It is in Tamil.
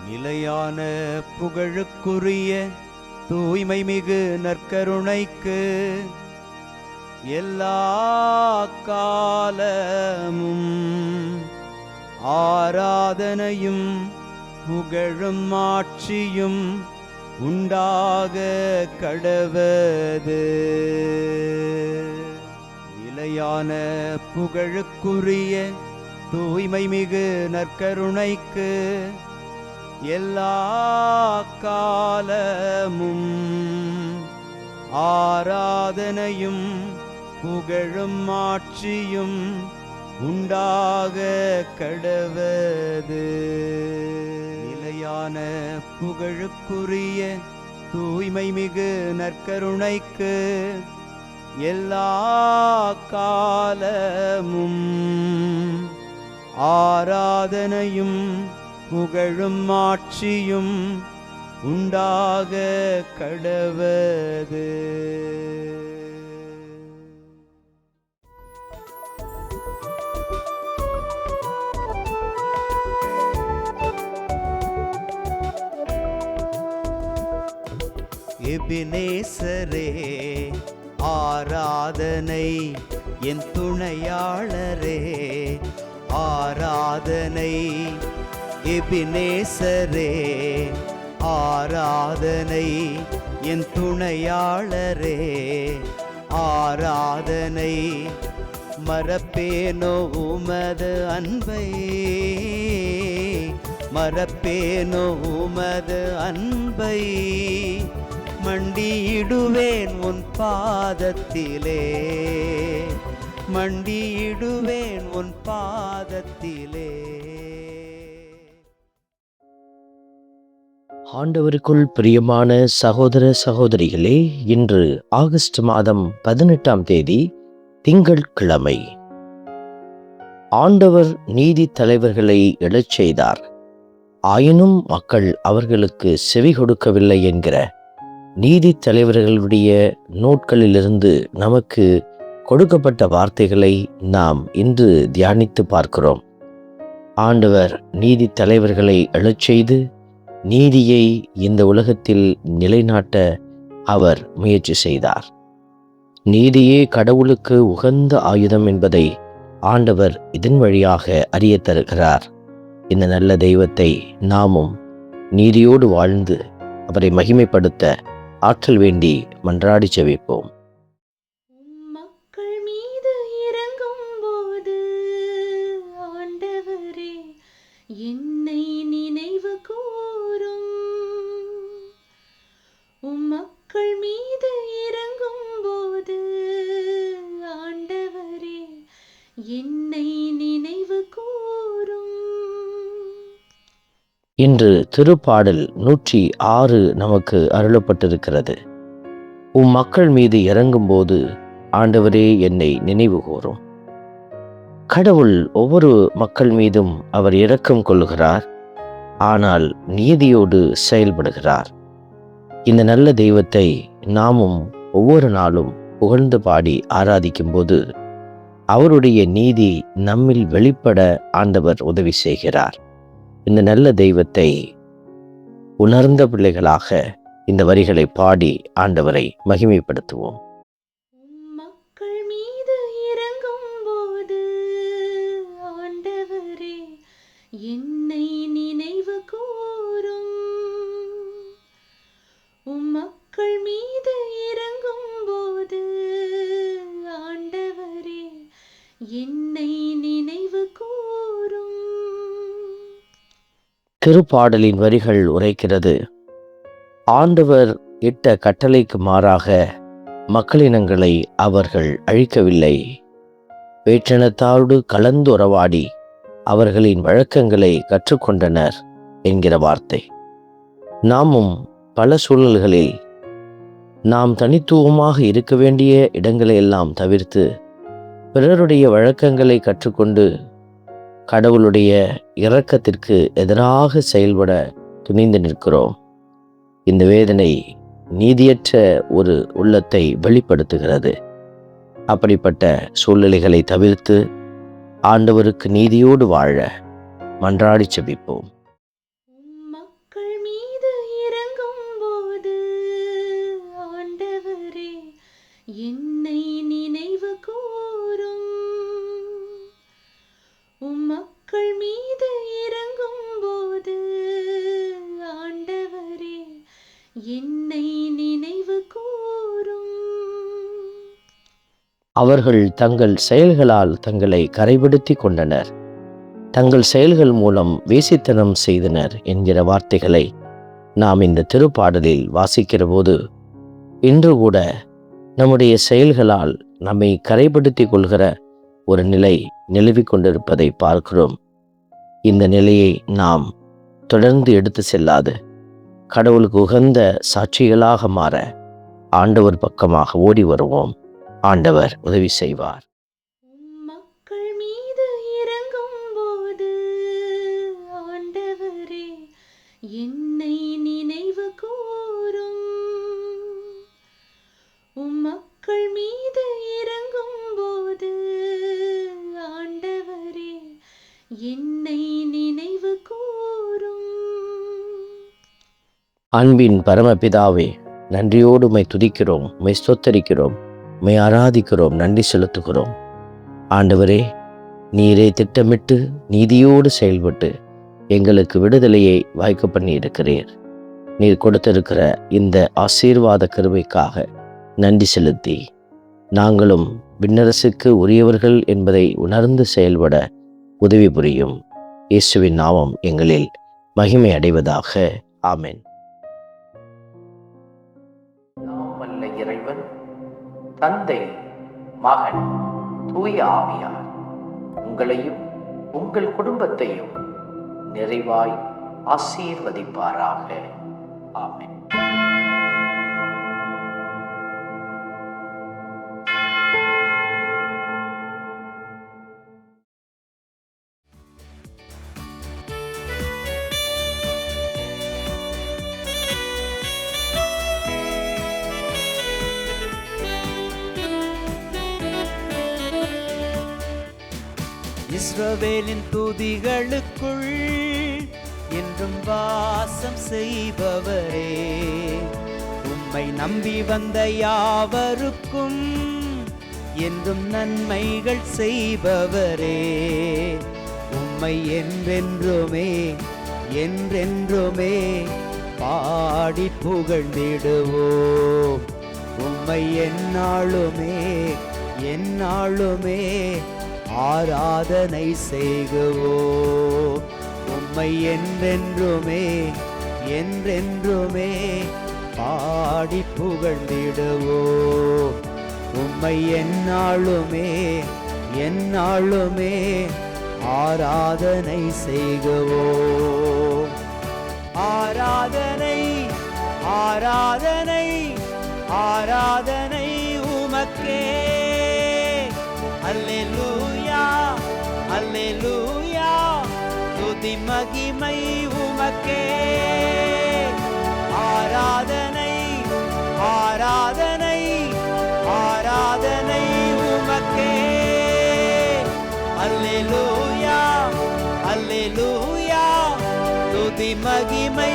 நிலையான புகழுக்குரிய தூய்மை மிகு நற்கருணைக்கு எல்லா காலமும் ஆராதனையும் புகழும் ஆட்சியும் உண்டாக கடவது. நிலையான புகழுக்குரிய தூய்மை மிகு நற்கருணைக்கு எல்லா காலமும் ஆராதனையும் புகழும் ஆட்சியும் உண்டாக கடவது. நிலையான புகழுக்குரிய தூய்மை மிகு நற்கருணைக்கு எல்லா காலமும் ஆராதனையும் புகழும் ஆட்சியும் உண்டாக கடவது. எபினேசரே ஆராதனை, என் துணையாளரே ஆராதனை. எபினேசரே ஆராதனை, என் துணையாளரே ஆராதனை. மறப்பேனோ உமது அன்பை, மறப்பேனோ உமது அன்பை. மண்டியிடுவேன் உன் பாதத்திலே, மண்டியிடுவேன் உன் பாதத்திலே. ஆண்டவருக்குள் பிரியமான சகோதர சகோதரிகளே, இன்று ஆகஸ்ட் மாதம் 18ஆம் தேதி திங்கட்கிழமை. ஆண்டவர் நீதி தலைவர்களை எழச் செய்தார், ஆயினும் மக்கள் அவர்களுக்கு செவி கொடுக்கவில்லை என்கிற நீதி தலைவர்களுடைய நூட்களிலிருந்து நமக்கு கொடுக்கப்பட்ட வார்த்தைகளை நாம் இன்று தியானித்து பார்க்கிறோம். ஆண்டவர் நீதி தலைவர்களை எழச் செய்து நீதியை இந்த உலகத்தில் நிலைநாட்ட அவர் முயற்சி செய்தார். நீதியே கடவுளுக்கு உகந்த ஆயுதம் என்பதை ஆண்டவர் இதன் வழியாக அறிய தருகிறார். இந்த நல்ல தெய்வத்தை நாமும் நீதியோடு வாழ்ந்து அவரை மகிமைப்படுத்த ஆற்றல் வேண்டி மன்றாடி ஜெபிப்போம். மக்கள் மீது இறங்கும் போது ஆண்டவரே என்னை நினைவு கூரும். மக்கள் மீது இறங்கும் போது ஆண்டவரே என்னை நினைவு கூரும். இன்று திருப்பாடல் 106 நமக்கு அருளப்பட்டிருக்கிறது. மக்கள் மீது இறங்கும்போது ஆண்டவரே என்னை நினைவு கூரும். கடவுள் ஒவ்வொரு மக்கள் மீதும் அவர் இரக்கம் கொள்ளுகிறார், ஆனால் நீதியோடு செயல்படுகிறார். இந்த நல்ல தெய்வத்தை நாமும் ஒவ்வொரு நாளும் புகழ்ந்து பாடி ஆராதிக்கும் போது அவருடைய நீதி நம்மில் வெளிப்பட ஆண்டவர் உதவி செய்கிறார். இந்த நல்ல தெய்வத்தை உணர்ந்த பிள்ளைகளாக இந்த வரிகளை பாடி ஆண்டவரை மகிமைப்படுத்துவோம். மக்கள் மீது இறங்கும் போது ஆண்டவரே என்னை நினைவு கூரும். மக்கள் மீது இறங்கும் போது ஆண்டவரே என்னை நினைவு கூரும். திருப்பாடலின் வரிகள் உரைக்கிறது, ஆண்டவர் இட்ட கட்டளைக்கு மாறாக மக்களினங்களை அவர்கள் அழிக்கவில்லை. வேற்றினத்தாரோடு கலந்துறவாடி அவர்களின் வழக்கங்களை கற்றுக்கொண்டனர் என்கிற வார்த்தை. நாமும் பல சூழல்களில் நாம் தனித்துவமாக இருக்க வேண்டிய இடங்களை எல்லாம் தவிர்த்து பிறருடைய வழக்கங்களை கற்றுக்கொண்டு கடவுளுடைய இரக்கத்திற்கு எதிராக செயல்பட துணிந்து நிற்கிறோம். இந்த வேதனை நீதியற்ற ஒரு உள்ளத்தை வெளிப்படுத்துகிறது. அப்படிப்பட்ட சூழ்நிலைகளை தவிர்த்து ஆண்டவருக்கு நீதியோடு வாழ மன்றாடி ஜெபிப்போம். அவர்கள் தங்கள் செயல்களால் தங்களை கரைபடுத்தி கொண்டனர், தங்கள் செயல்கள் மூலம் வேசித்தனம் செய்தனர் என்கிற வார்த்தைகளை நாம் இந்த திருப்பாடலில் வாசிக்கிற போது, இன்று கூட நம்முடைய செயல்களால் நம்மை கரைபடுத்தி கொள்கிற ஒரு நிலை நிலவிக் கொண்டிருப்பதை பார்க்கிறோம். இந்த நிலையை நாம் தொடர்ந்து எடுத்து செல்லாது கடவுளுக்கு உகந்த சாட்சிகளாக மாற ஆண்டவர் பக்கமாக ஓடி வருவோம். ஆண்டவர் உதவி செய்வார். மக்கள் மீது இறங்கும் போது ஆண்டவரே என்னை நினைவு கூரும். மக்கள் மீது இறங்கும் போது ஆண்டவரே என்னை நினைவு கூரும். அன்பின் பரமபிதாவே, நன்றியோடு உம்மை துதிக்கிறோம், உம்மை ஸ்தோத்தரிக்கிறோம், உம்மை ஆராதிக்கிறோம், நன்றி செலுத்துகிறோம். ஆண்டவரே, நீரே திட்டமிட்டு நீதியோடு செயல்பட்டு எங்களுக்கு விடுதலையை வாய்க்க பண்ணி இருக்கிறீர். நீர் கொடுத்திருக்கிற இந்த ஆசீர்வாத கிருபைக்காக நன்றி செலுத்தி நாங்களும் விண்ணரசுக்கு உரியவர்கள் என்பதை உணர்ந்து செயல்பட உதவி புரியும். இயேசுவின் நாமம் எங்களில் மகிமை அடைவதாக. ஆமென். நாமல்ல இறைவன், தந்தை, மகன், தூய ஆவியார் உங்களையும் உங்கள் குடும்பத்தையும் நிறைவாய் ஆசீர்வதிப்பாராக. ஆமென். இஸ்ரவேலின் துதிகளுக்குள் என்றும் வாசம் செய்பவரே, உம்மை நம்பி வந்த யாவருக்கும் என்றும் நன்மைகள் செய்பவரே, உம்மை என்றென்றுமே என்றென்றுமே பாடி புகழ்ந்திடுவோம். உம்மை எந்நாளுமே எந்நாளுமே ஆராதனை செய்குவோம். உம்மை என்றென்றுமே என்றென்றுமே பாடி புகழ்ந்திடுவோம். உம்மை எந்நாளுமே எந்நாளுமே ஆராதனை செய்குவோம். ஆராதனை ஆராதனை ஆராதனை உமக்கே. அல்லேலூயா அல்லேலூயா, துதி மகிமை உமக்கே. ஆராதனை ஆராதனை ஆராதனை உமக்கே. அல்லேலூயா அல்லேலூயா, துதி மகிமை